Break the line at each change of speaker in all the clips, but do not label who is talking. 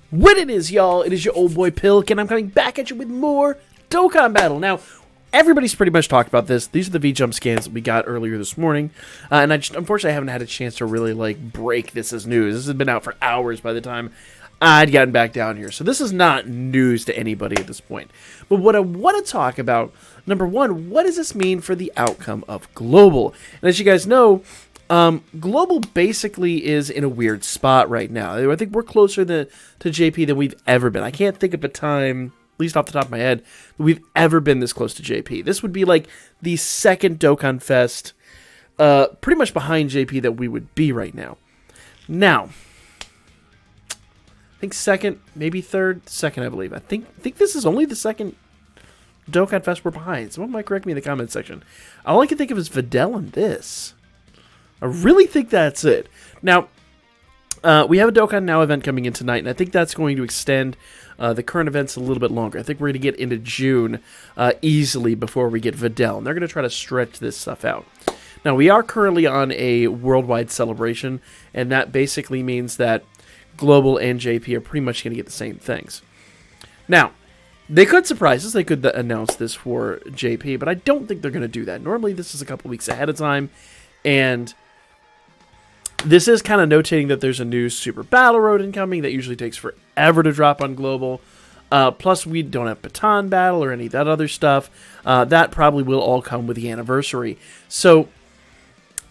What it is, y'all, it is your old boy Pilk, and I'm coming back at you with more Dokkan Battle. Now, everybody's pretty much talked about this. These are the V-Jump scans that we got earlier this morning, and unfortunately I haven't had a chance to really, break this as news. This has been out for hours by the time I'd gotten back down here, so this is not news to anybody at this point. But what I want to talk about, number one, what does this mean for the outcome of Global? And as you guys know, Global basically is in a weird spot right now. I think we're closer to JP than we've ever been. I can't think of a time, at least off the top of my head, that we've ever been this close to JP. This would be like the second Dokkan Fest, pretty much behind JP that we would be right now. Now, I think second, maybe third, second, I believe. I think this is only the second Dokkan Fest we're behind. Someone might correct me in the comment section. All I can think of is Videl and this. I really think that's it. Now, we have a Dokkan Now event coming in tonight, and I think that's going to extend the current events a little bit longer. I think we're going to get into June easily before we get Videl, and they're going to try to stretch this stuff out. Now, we are currently on a worldwide celebration, and that basically means that Global and JP are pretty much going to get the same things. Now, they could surprise us. They could announce this for JP, but I don't think they're going to do that. Normally, this is a couple weeks ahead of time, and this is kind of notating that there's a new Super Battle Road incoming that usually takes forever to drop on Global. Plus, we don't have Baton Battle or any of that other stuff. That probably will all come with the anniversary. So,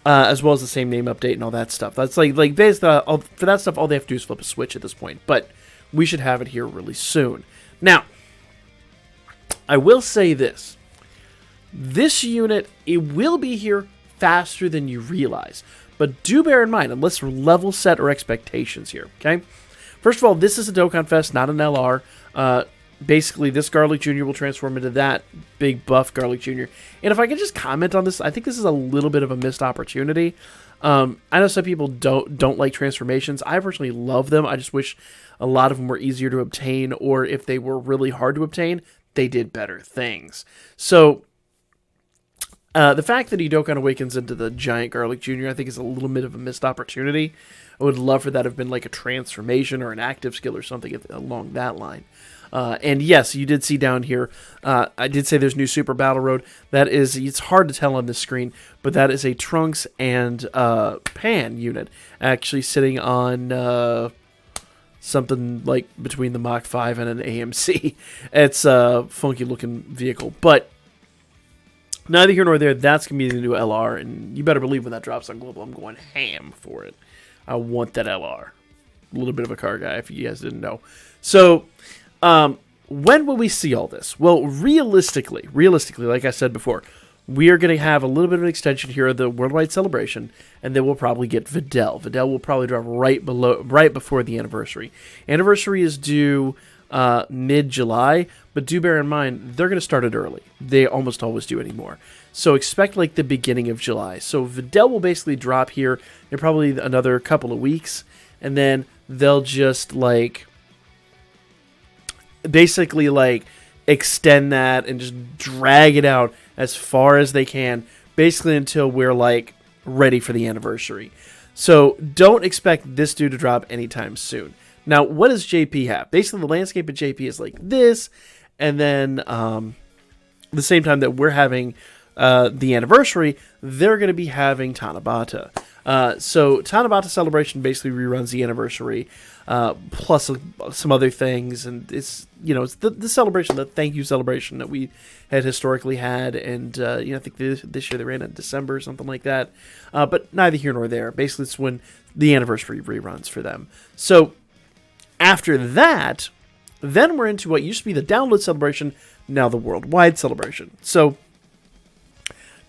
as well as the same name update and all that stuff. That's like basically, for that stuff, all they have to do is flip a switch at this point. But we should have it here really soon. Now, I will say this. This unit, it will be here faster than you realize. But do bear in mind, and let's level set our expectations here, okay? First of all, this is a Dokkan Fest, not an LR. Basically, this Garlic Jr. will transform into that big buff Garlic Jr. And if I could just comment on this, I think this is a little bit of a missed opportunity. I know some people don't like transformations. I personally love them. I just wish a lot of them were easier to obtain, or if they were really hard to obtain, they did better things. So the fact that he Dokkan awakens into the giant Garlic Jr. I think is a little bit of a missed opportunity. I would love for that to have been like a transformation or an active skill or something along that line. And yes, you did see down here, I did say there's new Super Battle Road. That is, it's hard to tell on this screen, but that is a Trunks and Pan unit actually sitting on something like between the Mach 5 and an AMC. It's a funky looking vehicle, but neither here nor there. That's going to be the new LR, and you better believe when that drops on Global, I'm going ham for it. I want that LR. A little bit of a car guy, if you guys didn't know. So, when will we see all this? Well, realistically, like I said before, we are going to have a little bit of an extension here of the Worldwide Celebration, and then we'll probably get Videl. Videl will probably drop right before the anniversary. Anniversary is due mid-July, but do bear in mind, they're going to start it early. They almost always do anymore. So expect like the beginning of July. So Videl will basically drop here in probably another couple of weeks, and then they'll just basically extend that and just drag it out as far as they can, basically until we're ready for the anniversary. So don't expect this dude to drop anytime soon. Now, what does JP have? Basically, the landscape of JP is like this, and then the same time that we're having the anniversary, they're going to be having Tanabata. So Tanabata Celebration basically reruns the anniversary, plus some other things, and it's the celebration, the thank you celebration that we had historically had, and I think this year they ran it in December or something like that. But neither here nor there. Basically, it's when the anniversary reruns for them. So after that, then we're into what used to be the download celebration, now the worldwide celebration. So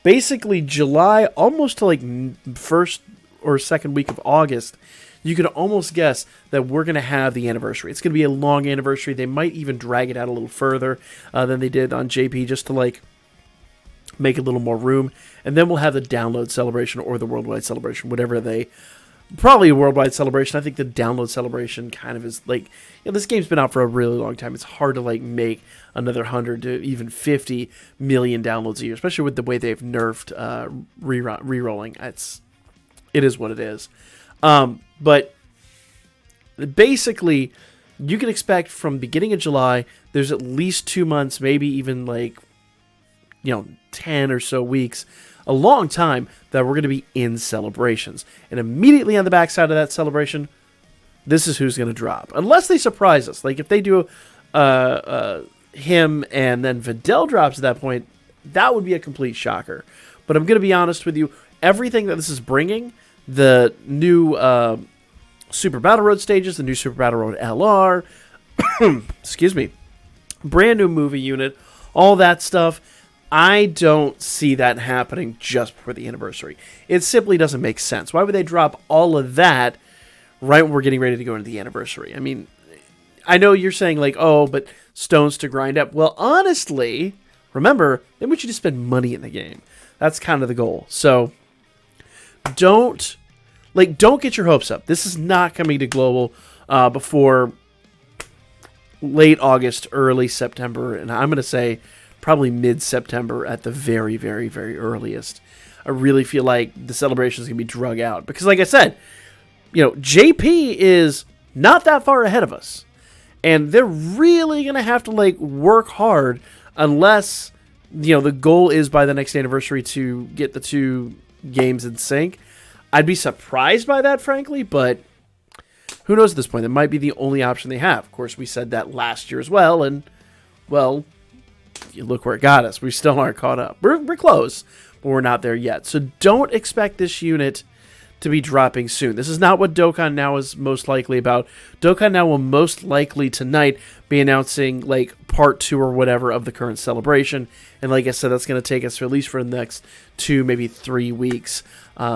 basically July, almost to first or second week of August, you could almost guess that we're going to have the anniversary. It's going to be a long anniversary. They might even drag it out a little further than they did on JP, just to make a little more room. And then we'll have the download celebration or the worldwide celebration, whatever they... Probably a worldwide celebration. I think the download celebration kind of is this game's been out for a really long time. It's hard to make another 100 to even 50 million downloads a year, especially with the way they've nerfed re-rolling. It is what it is. But basically, you can expect from beginning of July, there's at least 2 months, maybe even 10 or so weeks, a long time that we're going to be in celebrations. And immediately on the backside of that celebration, this is who's going to drop. Unless they surprise us. Like if they do him and then Videl drops at that point, that would be a complete shocker. But I'm going to be honest with you, everything that this is bringing, the new Super Battle Road stages, the new Super Battle Road LR, excuse me, brand new movie unit, all that stuff, I don't see that happening just before the anniversary. It simply doesn't make sense. Why would they drop all of that right when we're getting ready to go into the anniversary? I mean, I know you're saying but stones to grind up. Well, honestly, remember, they want you to spend money in the game. That's kind of the goal. So don't get your hopes up. This is not coming to global before late August, early September, and I'm going to say probably mid-September at the very, very, very earliest. I really feel like the celebration is going to be drug out. Because like I said, JP is not that far ahead of us. And they're really going to have to work hard unless, the goal is by the next anniversary to get the two games in sync. I'd be surprised by that, frankly, but who knows at this point? That might be the only option they have. Of course, we said that last year as well, and, well, you look where it got us. We still aren't caught up. We're close, but we're not there yet. So don't expect this unit to be dropping soon. This is not what Dokkan Now is most likely about. Dokkan Now will most likely tonight be announcing part 2 or whatever of the current celebration. And like I said, that's going to take us for at least for the next 2, maybe 3 weeks.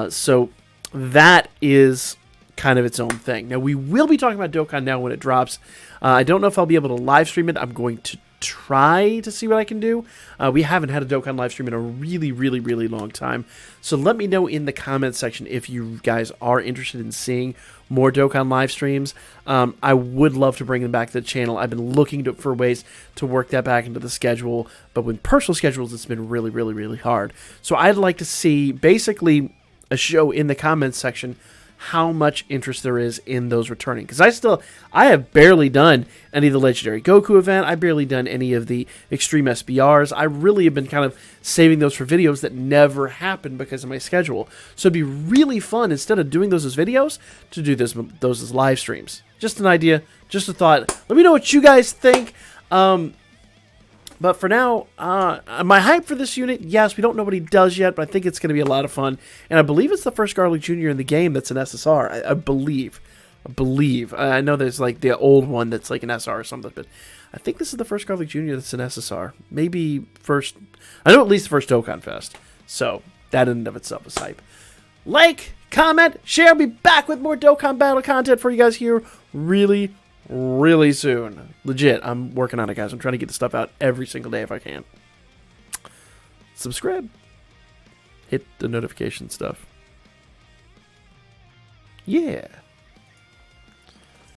So that is kind of its own thing. Now, we will be talking about Dokkan Now when it drops. I don't know if I'll be able to live stream it. I'm going to try to see what I can do. We haven't had a Dokkan live stream in a really, really, really long time. So let me know in the comments section if you guys are interested in seeing more Dokkan live streams. I would love to bring them back to the channel. I've been looking for ways to work that back into the schedule, but with personal schedules, it's been really, really, really hard. So I'd like to see basically a show in the comments section how much interest there is in those returning. Because I have barely done any of the Legendary Goku event. I've barely done any of the Extreme SBRs. I really have been kind of saving those for videos that never happen because of my schedule. So it'd be really fun, instead of doing those as videos, to do those as live streams. Just an idea, just a thought. Let me know what you guys think. But for now, my hype for this unit, yes, we don't know what he does yet, but I think it's going to be a lot of fun. And I believe it's the first Garlic Jr. in the game that's an SSR. I believe. I know there's the old one that's an SR or something, but I think this is the first Garlic Jr. that's an SSR. Maybe first, I know at least the first Dokkan Fest. So that in and of itself is hype. Comment, share, I'll be back with more Dokkan Battle content for you guys here really soon. Legit, I'm working on it, guys. I'm trying to get the stuff out every single day if I can. Subscribe. Hit the notification stuff. Yeah.